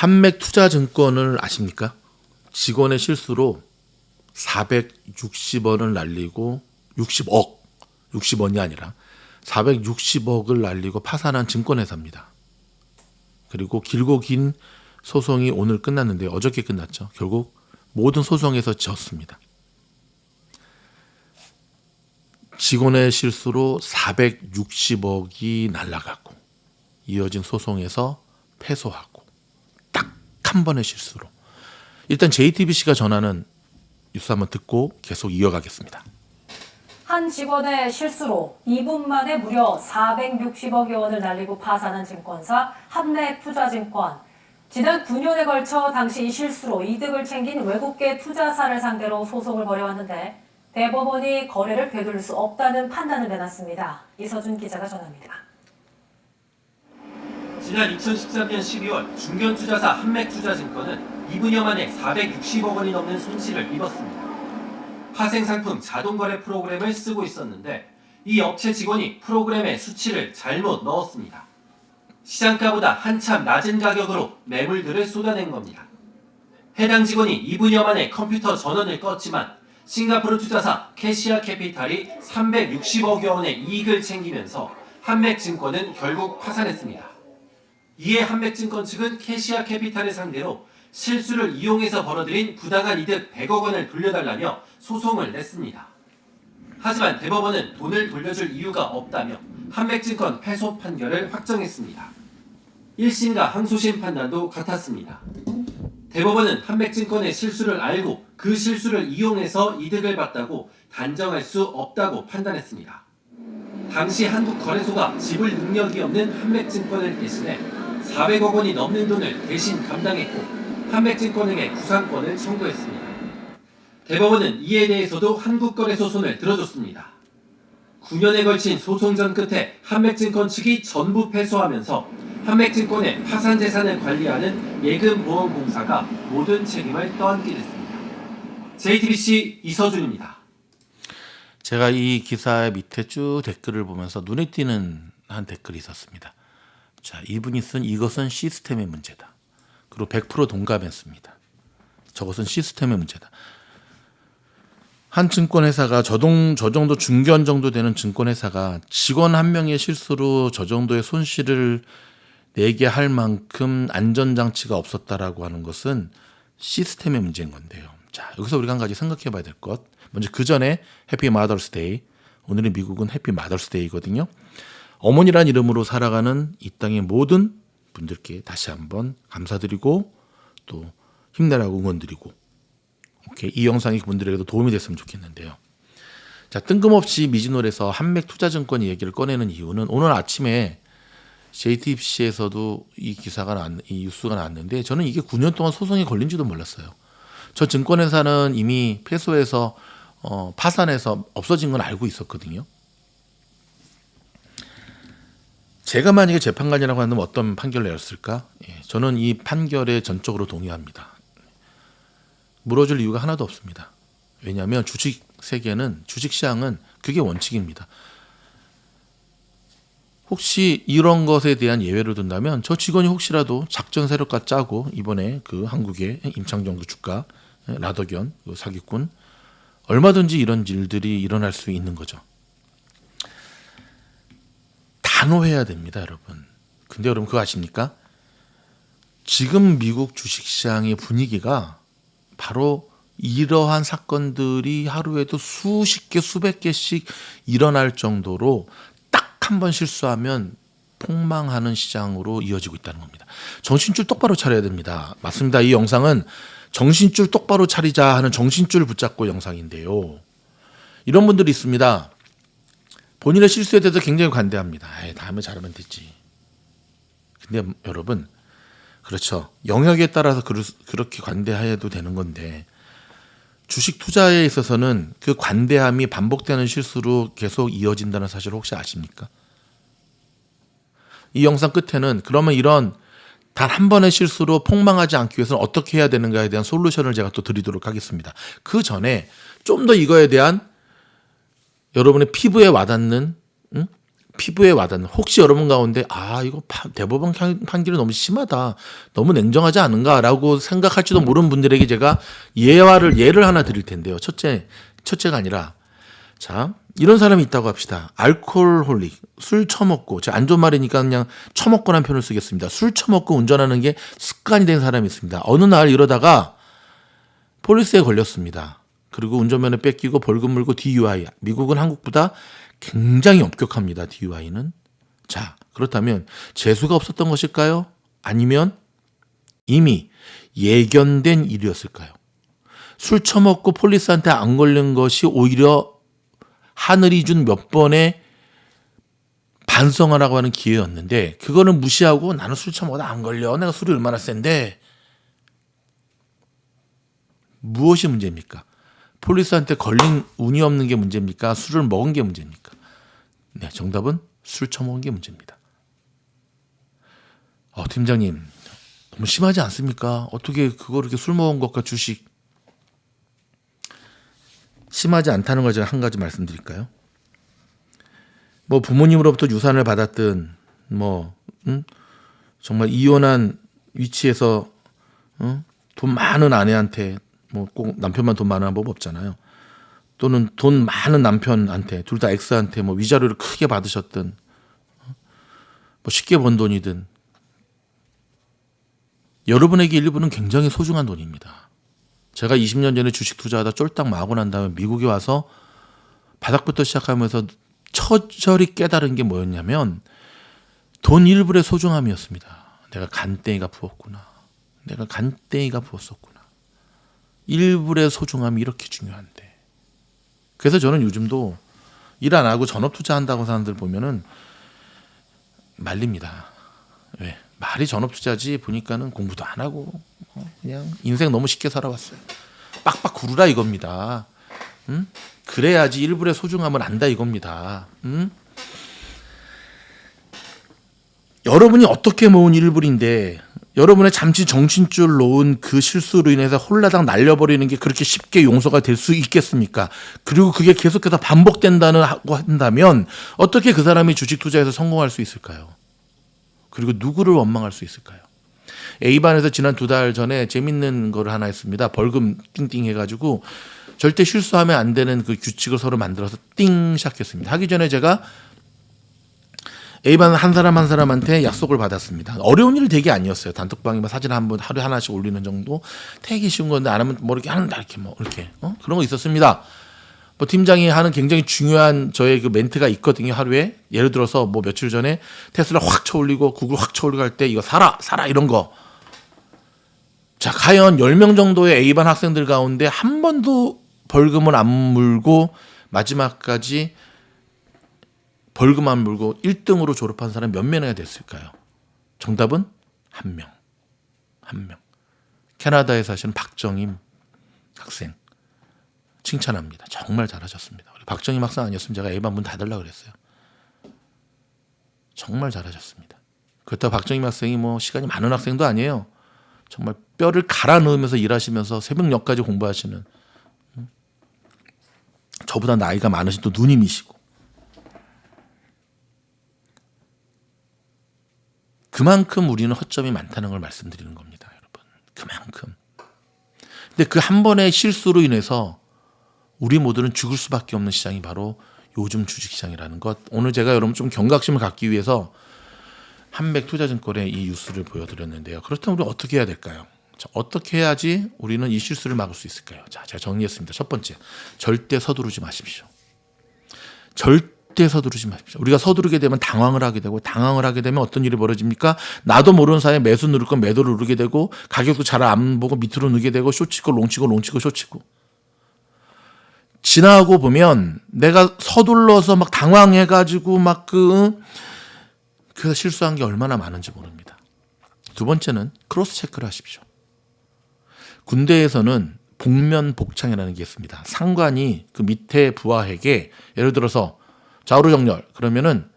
한맥투자증권을 아십니까? 직원의 실수로 460원을 날리고 60원이 아니라 460억을 날리고 파산한 증권회사입니다. 그리고 길고 긴 소송이 오늘 끝났는데 어저께 끝났죠. 결국 모든 소송에서 졌습니다. 직원의 실수로 460억이 날아가고 이어진 소송에서 패소하고 딱 한 번의 실수로. 일단 JTBC가 전하는 뉴스 한번 듣고 계속 이어가겠습니다. 한 직원의 실수로 2분 만에 무려 460억여 원을 날리고 파산한 증권사 한맥투자증권. 지난 9년에 걸쳐 당시 이 실수로 이득을 챙긴 외국계 투자사를 상대로 소송을 벌여왔는데 대법원이 거래를 되돌릴 수 없다는 판단을 내놨습니다. 이서준 기자가 전합니다. 지난 2013년 12월 중견투자사 한맥투자증권은 2분여 만에 460억 원이 넘는 손실을 입었습니다. 파생상품 자동거래 프로그램을 쓰고 있었는데 이 업체 직원이 프로그램에 수치를 잘못 넣었습니다. 시장가보다 한참 낮은 가격으로 매물들을 쏟아낸 겁니다. 해당 직원이 2분여 만에 컴퓨터 전원을 껐지만 싱가포르 투자사 캐시아 캐피탈이 360억여 원의 이익을 챙기면서 한맥증권은 결국 파산했습니다. 이에 한맥증권 측은 캐시아 캐피탈을 상대로 실수를 이용해서 벌어들인 부당한 이득 100억 원을 돌려달라며 소송을 냈습니다. 하지만 대법원은 돈을 돌려줄 이유가 없다며 한맥증권 패소 판결을 확정했습니다. 1심과 항소심 판단도 같았습니다. 대법원은 한맥증권의 실수를 알고 그 실수를 이용해서 이득을 봤다고 단정할 수 없다고 판단했습니다. 당시 한국거래소가 지불 능력이 없는 한맥증권을 대신해 400억 원이 넘는 돈을 대신 감당했고 한맥증권에게 구상권을 청구했습니다. 대법원은 이에 대해서도 한국거래소 손을 들어줬습니다. 9년에 걸친 소송전 끝에 한맥증권 측이 전부 패소하면서 한맥증권의 파산 재산을 관리하는 예금보험공사가 모든 책임을 떠안게 됐습니다. JTBC 이서준입니다. 제가 이 기사의 밑에 쭉 댓글을 보면서 눈에 띄는 한 댓글이 있었습니다. 자, 이분이 쓴 이것은 시스템의 문제다. 그리고 100% 동감했습니다. 저것은 시스템의 문제다. 한 증권회사가 저 정도 중견 정도 되는 증권회사가 직원 한 명의 실수로 저 정도의 손실을 내게 할 만큼 안전장치가 없었다라고 하는 것은 시스템의 문제인 건데요. 자, 여기서 우리가 한 가지 생각해 봐야 될 것. 먼저 그 전에 해피 마더스데이. 오늘의 미국은 해피 마더스데이거든요. 어머니란 이름으로 살아가는 이 땅의 모든 분들께 다시 한번 감사드리고 또 힘내라고 응원드리고 이 영상이 그분들에게도 도움이 됐으면 좋겠는데요. 자, 뜬금없이 미즈놀에서 한맥투자증권 얘기를 꺼내는 이유는 오늘 아침에 JTBC에서도 이 뉴스가 나왔는데 저는 이게 9년 동안 소송이 걸린지도 몰랐어요. 저 증권회사는 이미 패소해서 파산해서 없어진 건 알고 있었거든요. 제가 만약에 재판관이라고 한다면 어떤 판결을 내렸을까? 저는 이 판결에 전적으로 동의합니다. 물어줄 이유가 하나도 없습니다. 왜냐하면 주식 세계는 주식시장은 그게 원칙입니다. 혹시 이런 것에 대한 예외를 둔다면 저 직원이 혹시라도 작전 세력과 짜고 이번에 그 한국의 임창정도 주가 라더견 사기꾼 얼마든지 이런 일들이 일어날 수 있는 거죠. 단호해야 됩니다, 여러분. 근데 여러분 그거 아십니까? 지금 미국 주식시장의 분위기가 바로 이러한 사건들이 하루에도 수십 개, 수백 개씩 일어날 정도로 딱 한 번 실수하면 폭망하는 시장으로 이어지고 있다는 겁니다. 정신줄 똑바로 차려야 됩니다. 맞습니다. 이 영상은 정신줄 똑바로 차리자 하는 정신줄 붙잡고 영상인데요. 이런 분들이 있습니다. 본인의 실수에 대해서 굉장히 관대합니다. 다음에 잘하면 되지. 근데 여러분, 그렇죠. 영역에 따라서 그렇게 관대해도 되는 건데 주식 투자에 있어서는 그 관대함이 반복되는 실수로 계속 이어진다는 사실을 혹시 아십니까? 이 영상 끝에는 그러면 이런 단 한 번의 실수로 폭망하지 않기 위해서는 어떻게 해야 되는가에 대한 솔루션을 제가 또 드리도록 하겠습니다. 그 전에 좀 더 이거에 대한 여러분의 피부에 와닿는 피부에 와닿는, 혹시 여러분 가운데 이거 대법원 판결이 너무 심하다, 너무 냉정하지 않은가라고 생각할지도 모르는 분들에게 제가 예를 하나 드릴 텐데요. 첫째가 아니라, 자, 이런 사람이 있다고 합시다. 알코올홀릭, 술 처먹고, 제가 안 좋은 말이니까 그냥 처먹고라는 표현을 쓰겠습니다. 술 처먹고 운전하는 게 습관이 된 사람이 있습니다. 어느 날 이러다가 폴리스에 걸렸습니다. 그리고 운전면허 뺏기고 벌금 물고 DUI. 미국은 한국보다 굉장히 엄격합니다. DUI는. 자, 그렇다면 재수가 없었던 것일까요? 아니면 이미 예견된 일이었을까요? 술 처먹고 폴리스한테 안 걸린 것이 오히려 하늘이 준 몇 번의 반성하라고 하는 기회였는데, 그거는 무시하고 나는 술 처먹어도 안 걸려, 내가 술이 얼마나 센데. 무엇이 문제입니까? 폴리스한테 걸린 운이 없는 게 문제입니까? 술을 먹은 게 문제입니까? 네, 정답은 술 처먹은 게 문제입니다. 팀장님, 너무 심하지 않습니까? 어떻게 그렇게 술 먹은 것과 주식, 심하지 않다는 걸 제가 한 가지 말씀드릴까요? 뭐 부모님으로부터 유산을 받았든, 정말 이혼한 위치에서 돈 많은 아내한테, 꼭 남편만 돈 많은 법 없잖아요. 또는 돈 많은 남편한테, 둘 다 X한테 위자료를 크게 받으셨든, 쉽게 번 돈이든, 여러분에게 일부는 굉장히 소중한 돈입니다. 제가 20년 전에 주식 투자하다 쫄딱 마고 난 다음에 미국에 와서 바닥부터 시작하면서 처절히 깨달은 게 뭐였냐면, 돈 1불의 소중함이었습니다. 내가 간땡이가 부었구나. 내가 간땡이가 부었었구나. 1불의 소중함이 이렇게 중요한데. 그래서 저는 요즘도 일 안 하고 전업 투자한다고 사람들 보면은 말립니다. 왜? 말이 전업 투자지 보니까는 공부도 안 하고 그냥 인생 너무 쉽게 살아왔어요. 빡빡 구르라 이겁니다. 그래야지 1불의 소중함을 안다 이겁니다. 여러분이 어떻게 모은 1불인데 여러분의 잠시 정신줄 놓은 그 실수로 인해서 홀라당 날려버리는 게 그렇게 쉽게 용서가 될 수 있겠습니까? 그리고 그게 계속해서 반복된다고 한다면 어떻게 그 사람이 주식 투자에서 성공할 수 있을까요? 그리고 누구를 원망할 수 있을까요? A반에서 지난 2달 전에 재밌는 거를 하나 했습니다. 벌금 띵띵 해가지고 절대 실수하면 안 되는 그 규칙을 서로 만들어서 띵 시작했습니다. 하기 전에 제가 A반 한 사람 한 사람한테 약속을 받았습니다. 어려운 일 되게 아니었어요. 단톡방에 사진 한 번 하루에 하나씩 올리는 정도 되게 쉬운 건데 안 하면 이렇게 한다 이렇게 그런 거 있었습니다. 팀장이 하는 굉장히 중요한 저의 그 멘트가 있거든요. 하루에 예를 들어서 며칠 전에 테슬라 확 쳐올리고 구글 확 쳐올리고 할 때 이거 사라 이런 거. 자, 과연 10명 정도의 A반 학생들 가운데 한 번도 벌금을 안 물고 마지막까지 벌금 안 물고 1등으로 졸업한 사람 몇 명이나 됐을까요? 정답은 1명. 캐나다에 사시는 박정임 학생. 칭찬합니다. 정말 잘하셨습니다. 우리 박정임 학생 아니었으면 제가 A반 문 닫으려고 그랬어요. 정말 잘하셨습니다. 그렇다고 박정임 학생이 시간이 많은 학생도 아니에요. 정말 뼈를 갈아 넣으면서 일하시면서 새벽녘까지 공부하시는, 저보다 나이가 많으신 또 누님이시고, 그만큼 우리는 허점이 많다는 걸 말씀드리는 겁니다, 여러분. 그만큼. 근데 그 한 번의 실수로 인해서 우리 모두는 죽을 수밖에 없는 시장이 바로 요즘 주식시장이라는 것. 오늘 제가 여러분 좀 경각심을 갖기 위해서 한맥투자증권의 이 뉴스를 보여드렸는데요. 그렇다면 우리 어떻게 해야 될까요? 자, 어떻게 해야지 우리는 이 실수를 막을 수 있을까요? 자, 제가 정리했습니다. 첫 번째, 절대 서두르지 마십시오. 절대 서두르지 마십시오. 우리가 서두르게 되면 당황을 하게 되고, 당황을 하게 되면 어떤 일이 벌어집니까? 나도 모르는 사이에 매수 누를 건 매도를 누르게 되고, 가격도 잘 안 보고 밑으로 누게 되고, 쇼치고 롱치고 쇼치고. 지나고 보면 내가 서둘러서 막 당황해가지고 그래서 실수한 게 얼마나 많은지 모릅니다. 두 번째는 크로스 체크를 하십시오. 군대에서는 복면 복창이라는 게 있습니다. 상관이 그 밑에 부하에게 예를 들어서 좌우로 정렬 그러면은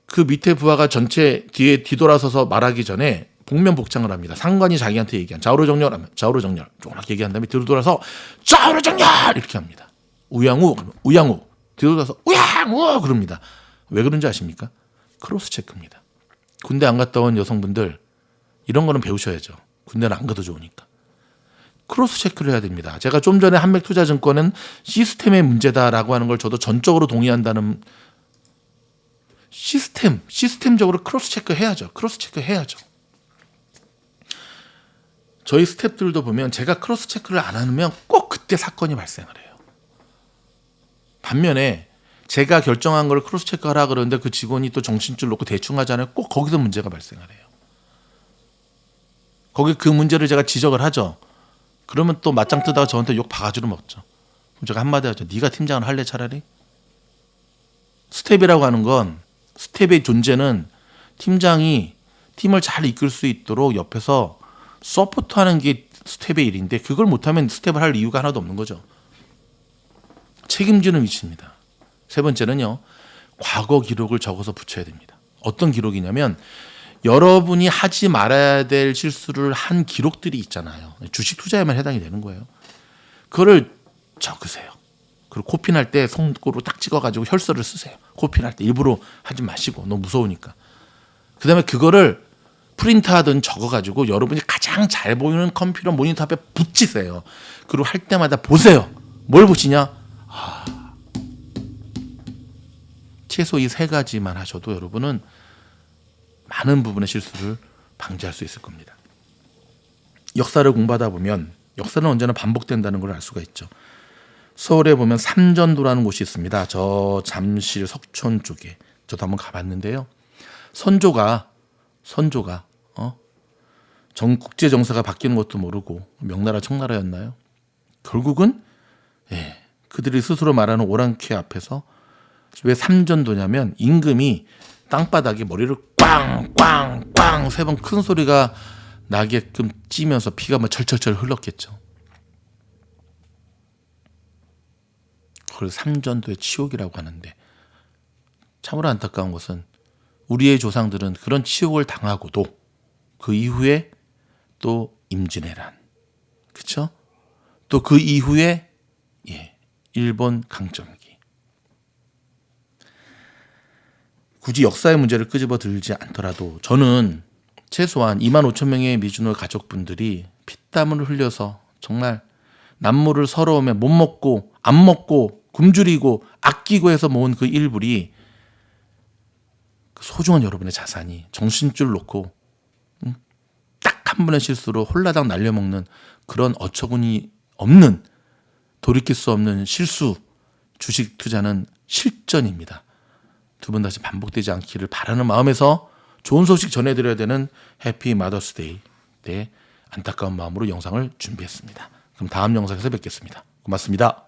그 밑에 부하가 전체 뒤에 뒤돌아서서 말하기 전에 복면 복창을 합니다. 상관이 자기한테 얘기한 좌우로 정렬하면 좌우로 정렬 조금씩 얘기한 다음에 뒤로 돌아서 좌우로 정렬 이렇게 합니다. 우양우 뒤로 돌아서 우양우 그럽니다. 왜 그런지 아십니까? 크로스 체크입니다. 군대 안 갔다 온 여성분들 이런 거는 배우셔야죠. 군대는 안 가도 좋으니까. 크로스 체크를 해야 됩니다. 제가 좀 전에 한맥투자증권은 시스템의 문제다라고 하는 걸 저도 전적으로 동의한다는 시스템적으로 크로스 체크 해야죠. 크로스 체크 해야죠. 저희 스태프들도 보면 제가 크로스 체크를 안 하면 꼭 그때 사건이 발생을 해요. 반면에 제가 결정한 걸 크로스 체크하라 그러는데 그 직원이 또 정신줄 놓고 대충 하잖아요. 꼭 거기서 문제가 발생을 해요. 거기 그 문제를 제가 지적을 하죠. 그러면 또 맞짱 뜨다가 저한테 욕 바가지로 먹죠. 그럼 제가 한마디 하죠. 네가 팀장을 할래 차라리? 스텝이라고 하는 건 스텝의 존재는 팀장이 팀을 잘 이끌 수 있도록 옆에서 서포트하는 게 스텝의 일인데 그걸 못하면 스텝을 할 이유가 하나도 없는 거죠. 책임지는 위치입니다. 세 번째는요. 과거 기록을 적어서 붙여야 됩니다. 어떤 기록이냐면 여러분이 하지 말아야 될 실수를 한 기록들이 있잖아요. 주식 투자에만 해당이 되는 거예요. 그거를 적으세요. 그리고 코핀할 때 손으로 딱 찍어가지고 혈서를 쓰세요. 코핀할 때 일부러 하지 마시고 너무 무서우니까. 그 다음에 그거를 프린트하든 적어가지고 여러분이 가장 잘 보이는 컴퓨터 모니터 앞에 붙이세요. 그리고 할 때마다 보세요. 뭘 보시냐? 최소 이 세 가지만 하셔도 여러분은 많은 부분의 실수를 방지할 수 있을 겁니다. 역사를 공부하다 보면 역사는 언제나 반복된다는 걸 알 수가 있죠. 서울에 보면 삼전도라는 곳이 있습니다. 저 잠실 석촌 쪽에 저도 한번 가봤는데요. 선조가 국제 정세가 바뀌는 것도 모르고 명나라 청나라였나요? 결국은 그들이 스스로 말하는 오랑캐 앞에서 왜 삼전도냐면 임금이 땅바닥에 머리를 꽝꽝꽝 세 번 큰 소리가 나게끔 찌면서 피가 막 철철철 흘렀겠죠. 그걸 삼전도의 치욕이라고 하는데 참으로 안타까운 것은 우리의 조상들은 그런 치욕을 당하고도 그 이후에 또 임진왜란, 그렇죠? 또 그 이후에 일본 강점기. 굳이 역사의 문제를 끄집어 들지 않더라도 저는 최소한 2만 5천 명의 미주노 가족분들이 피땀을 흘려서 정말 남모를 서러우며 못 먹고 안 먹고 굶주리고 아끼고 해서 모은 그 일불이 그 소중한 여러분의 자산이 정신줄 놓고 딱 한 번의 실수로 홀라당 날려먹는 그런 어처구니 없는 돌이킬 수 없는 실수 주식 투자는 실전입니다. 두 번 다시 반복되지 않기를 바라는 마음에서 좋은 소식 전해드려야 되는 해피 마더스데이 때 안타까운 마음으로 영상을 준비했습니다. 그럼 다음 영상에서 뵙겠습니다. 고맙습니다.